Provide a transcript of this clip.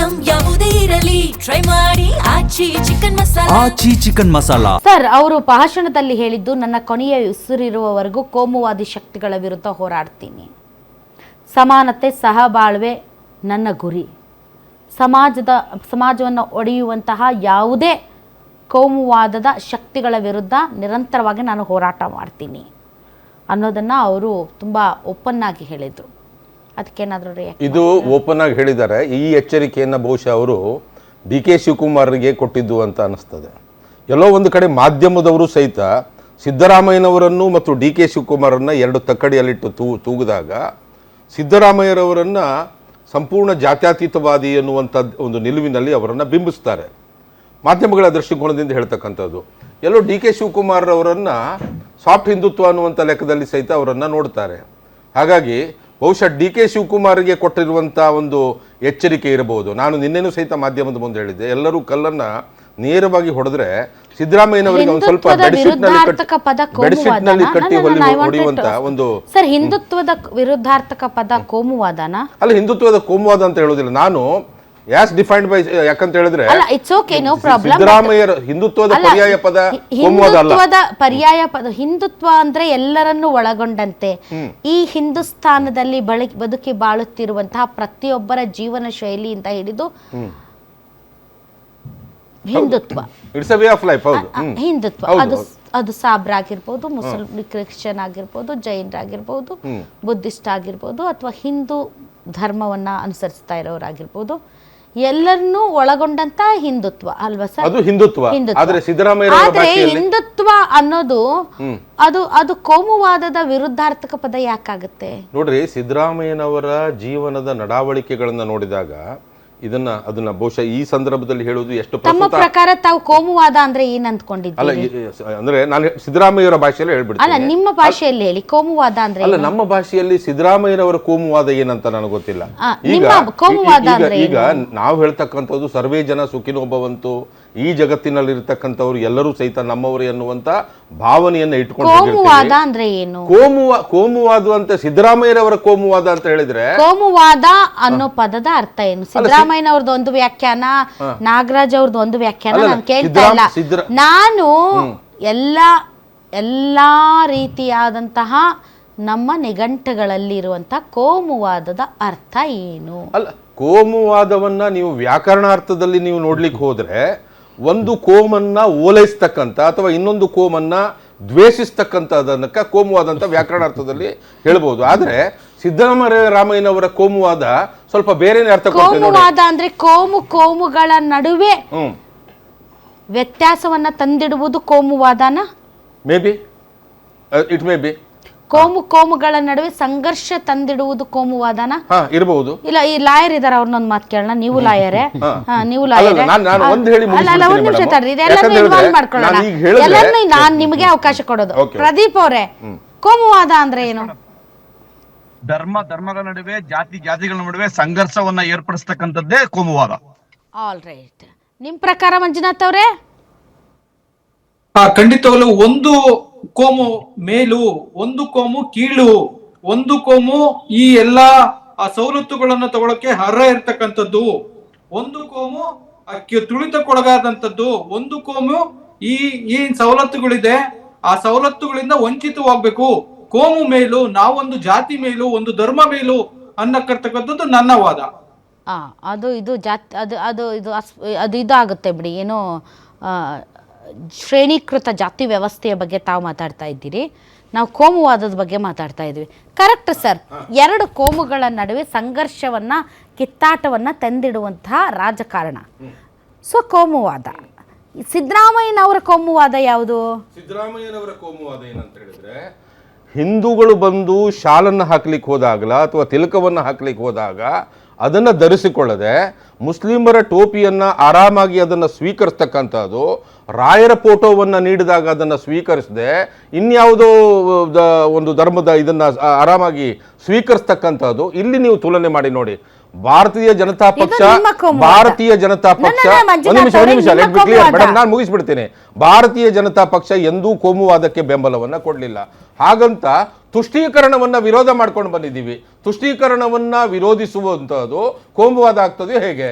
Item ಯಾವುದೇ ಇರಲಿ try ಮಾಡಿ ಆಚಿ ಚಿಕನ್ ಮಸಾಲಾ. ಆಚಿ ಚಿಕನ್ ಮಸಾಲಾ. ಸರ್, ಅವರು ಭಾಷಣದಲ್ಲಿ ಹೇಳಿದ್ದು, ನನ್ನ ಕೊನೆಯ ಉಸಿರಿರುವವರೆಗೂ ಕೋಮುವಾದಿ ಶಕ್ತಿಗಳ ವಿರುದ್ಧ ಹೋರಾಡ್ತೀನಿ. ಸಮಾನತೆ, ಸಹಬಾಳ್ವೆ ನನ್ನ ಗುರಿ. ಸಮಾಜವನ್ನು ಒಡೆಯುವಂತಹ ಯಾವುದೇ ಕೋಮುವಾದದ ಶಕ್ತಿಗಳ ವಿರುದ್ಧ ನಿರಂತರವಾಗಿ ನಾನು ಹೋರಾಟ ಮಾಡ್ತೀನಿ ಅನ್ನೋದನ್ನು ಅವರು ತುಂಬ ಓಪನ್ ಆಗಿ ಹೇಳಿದರು. ಅದಕ್ಕೇನಾದರೂ ಇದು ಓಪನ್ ಆಗಿ ಹೇಳಿದ್ದಾರೆ. ಈ ಎಚ್ಚರಿಕೆಯನ್ನು ಬಹುಶಃ ಅವರು ಡಿ ಕೆ ಶಿವಕುಮಾರ್ಗೆ ಕೊಟ್ಟಿದ್ದು ಅಂತ ಅನ್ನಿಸ್ತದೆ. ಎಲ್ಲೋ ಒಂದು ಕಡೆ ಮಾಧ್ಯಮದವರು ಸಹಿತ ಸಿದ್ದರಾಮಯ್ಯನವರನ್ನು ಮತ್ತು ಡಿ ಕೆ ಶಿವಕುಮಾರನ್ನು ಎರಡು ತಕ್ಕಡಿಯಲ್ಲಿಟ್ಟು ತೂಗಿದಾಗ ಸಿದ್ದರಾಮಯ್ಯರವರನ್ನು ಸಂಪೂರ್ಣ ಜಾತ್ಯತೀತವಾದಿ ಎನ್ನುವಂಥ ಒಂದು ನಿಲುವಿನಲ್ಲಿ ಅವರನ್ನು ಬಿಂಬಿಸ್ತಾರೆ. ಮಾಧ್ಯಮಗಳ ದೃಷ್ಟಿಕೋನದಿಂದ ಹೇಳ್ತಕ್ಕಂಥದ್ದು. ಎಲ್ಲೋ ಡಿ ಕೆ ಶಿವಕುಮಾರ್ ಅವರನ್ನು ಸಾಫ್ಟ್ ಹಿಂದುತ್ವ ಅನ್ನುವಂಥ ಲೆಕ್ಕದಲ್ಲಿ ಸಹಿತ ಅವರನ್ನು ನೋಡ್ತಾರೆ. ಹಾಗಾಗಿ ಬಹುಶಃ ಡಿ ಕೆ ಶಿವಕುಮಾರ್ಗೆ ಕೊಟ್ಟಿರುವಂಥ ಒಂದು ಎಚ್ಚರಿಕೆ ಇರಬಹುದು. ನಾನು ನಿನ್ನೆನೂ ಸಹಿತ ಮಾಧ್ಯಮದ ಮುಂದೆ ಹೇಳಿದ್ದೆ, ಎಲ್ಲರೂ ಕಲ್ಲನ್ನು ನೇರವಾಗಿ ಹೊಡೆದ್ರೆ ಸಿದ್ದರಾಮಯ್ಯನವರಿಗೆ ಒಂದು ಸ್ವಲ್ಪ ಬೆಡ್ಶೀಟ್ನಲ್ಲಿ ಕಟ್ಟಿ ಹೊಡೆಯುವಂತ ಒಂದು. ಸರ್, ಹಿಂದುತ್ವದ ವಿರುದ್ಧಾರ್ಥಕ ಪದ ಕೋಮುವಾದನ ಅಲ್ಲ, ಹಿಂದುತ್ವದ ಕೋಮುವಾದ ಅಂತ ಹೇಳೋದಿಲ್ಲ ನಾನು. ಯಾಸ್ ಡಿಫೈನ್ಡ್ ಬೈ ಯಾಕಂತ ಹೇಳಿದ್ರೆ ಸಿದ್ದರಾಮಯ್ಯರ ಹಿಂದುತ್ವದ ಪರ್ಯಾಯ ಪದ ಕೋಮುವಾದ ಅಲ್ಲ. ಪರ್ಯಾಯ ಪದ ಹಿಂದುತ್ವ ಅಂದ್ರೆ ಎಲ್ಲರನ್ನೂ ಒಳಗೊಂಡಂತೆ ಈ ಹಿಂದೂಸ್ತಾನದಲ್ಲಿ ಬದುಕಿ ಬಾಳುತ್ತಿರುವಂತಹ ಪ್ರತಿಯೊಬ್ಬರ ಜೀವನ ಶೈಲಿಯಿಂದ ಹಿಡಿದು Hindutva, it's a way of life. ಹೌದು, ಹಿಂದುತ್ವ ಅದು ಸಾಬ್ರ ಆಗಿರ್ಬೋದು, ಮುಸಲ್ಮಾನ್ ಕ್ರಿಶ್ಚಿಯನ್ ಆಗಿರ್ಬೋದು, ಜೈನರಾಗಿರ್ಬೋದು, ಬುದ್ಧಿಸ್ಟ್ ಆಗಿರ್ಬೋದು, ಅಥವಾ ಹಿಂದೂ ಧರ್ಮವನ್ನ ಅನುಸರಿಸ್ತಾ ಇರೋರಾಗಿರ್ಬೋದು, ಎಲ್ಲರನ್ನೂ ಒಳಗೊಂಡಂತ ಹಿಂದುತ್ವ ಅಲ್ವಾ ಸರ್? ಅದು ಹಿಂದುತ್ವ. ಆದ್ರೆ ಹಿಂದುತ್ವ ಅನ್ನೋದು ಅದು ಕೋಮುವಾದದ ವಿರುದ್ಧಾರ್ಥಕ ಪದ ಯಾಕಾಗುತ್ತೆ ನೋಡ್ರಿ. ಸಿದ್ದರಾಮಯ್ಯನವರ ಜೀವನದ ನಡಾವಳಿಕೆಗಳನ್ನ ನೋಡಿದಾಗ ಅದನ್ನ ಬಹುಶಃ ಈ ಸಂದರ್ಭದಲ್ಲಿ ಹೇಳುವುದು ಎಷ್ಟು ತಮ್ಮ ಪ್ರಕಾರ ತಾವು ಕೋಮುವಾದ ಅಂದ್ರೆ ಏನ್ ಅಂದ್ಕೊಂಡಿದ್ದೀರಿ? ಅಲ್ಲ, ಅಂದ್ರೆ ನಾನು ಸಿದ್ದರಾಮಯ್ಯವರ ಭಾಷೆಯಲ್ಲಿ ಹೇಳ್ಬಿಡ್ತೀನಿ. ಅಲ್ಲ, ನಿಮ್ಮ ಭಾಷೆಯಲ್ಲಿ ಹೇಳಿ. ಕೋಮುವಾದ ಅಂದ್ರೆ ಅಲ್ಲ, ನಮ್ಮ ಭಾಷೆಯಲ್ಲಿ ಸಿದ್ದರಾಮಯ್ಯನವರ ಕೋಮುವಾದ ಏನಂತ ನನಗೆ ಗೊತ್ತಿಲ್ಲ. ಈಗ ನಾವು ಹೇಳ್ತಕ್ಕಂಥದ್ದು ಸರ್ವೇ ಜನ ಸುಖಿನೋ ಭವಂತು, ಈ ಜಗತ್ತಿನಲ್ಲಿರ್ತಕ್ಕಂಥವ್ರು ಎಲ್ಲರೂ ಸಹಿತ ನಮ್ಮವರು ಎನ್ನುವಂತ ಭಾವನೆಯನ್ನ ಇಟ್ಕೊಂಡು ಕೋಮುವಾದ ಅಂದ್ರೆ ಏನು? ಕೋಮುವಾದ ಅಂತ ಸಿದ್ದರಾಮಯ್ಯರವರ ಕೋಮುವಾದ ಅಂತ ಹೇಳಿದ್ರೆ ಕೋಮುವಾದ ಅನ್ನೋ ಪದದ ಅರ್ಥ ಏನು? ಸಿದ್ದರಾಮಯ್ಯನವ್ರದ್ದು ಒಂದು ವ್ಯಾಖ್ಯಾನ, ನಾಗರಾಜ್ ಅವ್ರದ್ದು ಒಂದು ವ್ಯಾಖ್ಯಾನ ನಾನು ಕೇಳ್ತಾ ಇಲ್ಲ. ನಾನು ಎಲ್ಲಾ ರೀತಿಯಾದಂತಹ ನಮ್ಮ ನಿಘಂಟುಗಳಲ್ಲಿ ಇರುವಂತಹ ಕೋಮುವಾದದ ಅರ್ಥ ಏನು? ಅಲ್ಲ, ಕೋಮುವಾದವನ್ನ ನೀವು ವ್ಯಾಕರಣಾರ್ಥದಲ್ಲಿ ನೀವು ನೋಡ್ಲಿಕ್ಕೆ ಹೋದ್ರೆ ಒಂದು ಕೋಮನ್ನ ಓಲೈಸ್ತಕ್ಕಂಥ ಅಥವಾ ಇನ್ನೊಂದು ಕೋಮನ್ನ ದ್ವೇಷಿಸ್ತಕ್ಕಂಥದನ್ನಕ್ಕ ಕೋಮುವಾದ ಅಂತ ವ್ಯಾಕರಣಾರ್ಥದಲ್ಲಿ ಹೇಳ್ಬೋದು. ಆದ್ರೆ ಸಿದ್ದರಾಮಯ್ಯನವರ ಕೋಮುವಾದ ಸ್ವಲ್ಪ ಬೇರೆನೇ ಅರ್ಥ ಕೊಡ್ತದೆ. ಕೋಮುವಾದ ಅಂದ್ರೆ ಕೋಮುಗಳ ನಡುವೆ ವ್ಯತ್ಯಾಸವನ್ನ ತಂದಿಡುವುದು ಕೋಮುವಾದನ? Maybe it maybe. ಕೋಮುಗಳ ನಡುವೆ ಸಂಘರ್ಷ ತಂದಿಡುವುದು ಕೋಮುವಾದನ ಇರಬಹುದು. ಇಲ್ಲ, ಈ ಲಾಯರ್ ಇದಾರೆ, ಅವ್ರನ್ನೊಂದು ಮಾತು ಕೇಳೋಣ. ನೀವು ಲಾಯರೇ, ನೀವು ಲಾಯರೇ. ಒಂದ್ ನಿಮಿಷ ತಡ್ರಿ, ಇದೆಲ್ಲರೂ ಇನ್ವಾಲ್ವ್ ಮಾಡ್ಕೊಳ್ಳೋಣ. ಎಲ್ಲರನ್ನೂ ನಾನ್ ನಿಮಗೆ ಅವಕಾಶ ಕೊಡೋದು. ಪ್ರದೀಪ್ ಅವರೇ, ಕೋಮುವಾದ ಅಂದ್ರೆ ಏನು? ಧರ್ಮಗಳ ನಡುವೆ, ಜಾತಿಗಳ ನಡುವೆ ಸಂಘರ್ಷವನ್ನ ಏರ್ಪಡಿಸ್ತಕ್ಕಂಥದ್ದೇ ಕೋಮುವಾದ. All right. ನಿಮ್ ಪ್ರಕಾರ ಮಂಜುನಾಥ್ ಅವರೇ? ಖಂಡಿತವಾಗ್ಲೂ ಒಂದು ಕೋಮು ಮೇಲು, ಒಂದು ಕೋಮು ಕೀಳು, ಒಂದು ಕೋಮು ಈ ಎಲ್ಲಾ ಸವಲತ್ತುಗಳನ್ನು ತಗೊಳಕ್ಕೆ ಅರ್ಹ ಇರ್ತಕ್ಕಂಥದ್ದು, ಒಂದು ಕೋಮು ತುಳಿತಕ್ಕೊಳಗಾದಂಥದ್ದು, ಒಂದು ಕೋಮು ಈ ಸವಲತ್ತುಗಳಿದೆ ಆ ಸವಲತ್ತುಗಳಿಂದ ವಂಚಿತವಾಗಬೇಕು. ಕೋಮು ಮೇಲು, ನಾವೊಂದು ಜಾತಿ ಮೇಲು, ಒಂದು ಧರ್ಮ ಮೇಲು ಅನ್ನಕ್ಕರ್ತಕ್ಕಂಥದ್ದು ನನ್ನ ವಾದ. ಅದು ಇದು ಜಾತಿ ಅದು ಇದಾಗುತ್ತೆ ಬಿಡಿ. ಏನೋ ಶ್ರೇಣೀಕೃತ ಜಾತಿ ವ್ಯವಸ್ಥೆಯ ಬಗ್ಗೆ ತಾವು ಮಾತಾಡ್ತಾ ಇದ್ದೀರಿ, ನಾವು ಕೋಮುವಾದದ ಬಗ್ಗೆ ಮಾತಾಡ್ತಾ ಇದ್ವಿ. Correct sir. ಎರಡು ಕೋಮುಗಳ ನಡುವೆ ಸಂಘರ್ಷವನ್ನ, ಕಿತ್ತಾಟವನ್ನ ತಂದಿಡುವಂತಹ ರಾಜಕಾರಣ, ಸೊ ಕೋಮುವಾದ. ಸಿದ್ದರಾಮಯ್ಯನವರ ಕೋಮುವಾದ ಯಾವುದು? ಸಿದ್ದರಾಮಯ್ಯನವರ ಕೋಮುವಾದ ಏನಂತ ಹೇಳಿದ್ರೆ, ಹಿಂದೂಗಳು ಬಂದು ಶಾಲನ್ನು ಹಾಕ್ಲಿಕ್ಕೆ ಹೋದಾಗಲ ಅಥವಾ ತಿಲಕವನ್ನು ಹಾಕ್ಲಿಕ್ಕೆ ಹೋದಾಗ ಅದನ್ನು ಧರಿಸಿಕೊಳ್ಳದೆ ಮುಸ್ಲಿಮರ ಟೋಪಿಯನ್ನು ಆರಾಮಾಗಿ ಅದನ್ನು ಸ್ವೀಕರಿಸ್ತಕ್ಕಂಥದ್ದು, ರಾಯರ ಫೋಟೋವನ್ನು ನೀಡಿದಾಗ ಅದನ್ನು ಸ್ವೀಕರಿಸದೆ ಇನ್ಯಾವುದೋ ಒಂದು ಧರ್ಮದ ಇದನ್ನು ಆರಾಮಾಗಿ ಸ್ವೀಕರಿಸ್ತಕ್ಕಂಥದ್ದು. ಇಲ್ಲಿ ನೀವು ತುಲನೆ ಮಾಡಿ ನೋಡಿ. ಭಾರತೀಯ ಜನತಾ ಪಕ್ಷ ಒಂದು ನಿಮಿಷ ಲೆಟ್ ಬಿ ಕ್ಲಿಯರ್ ಮೇಡಮ್, ನಾನು ಮುಗಿಸ್ಬಿಡ್ತೇನೆ. ಭಾರತೀಯ ಜನತಾ ಪಕ್ಷ ಎಂದೂ ಕೋಮುವಾದಕ್ಕೆ ಬೆಂಬಲವನ್ನ ಕೊಡಲಿಲ್ಲ. ಹಾಗಂತ ತುಷ್ಟೀಕರಣವನ್ನ ವಿರೋಧ ಮಾಡ್ಕೊಂಡು ಬಂದಿದ್ದೀವಿ. ತುಷ್ಟೀಕರಣವನ್ನ ವಿರೋಧಿಸುವಂತದ್ದು ಕೋಮುವಾದ ಆಗ್ತದೆ ಹೇಗೆ?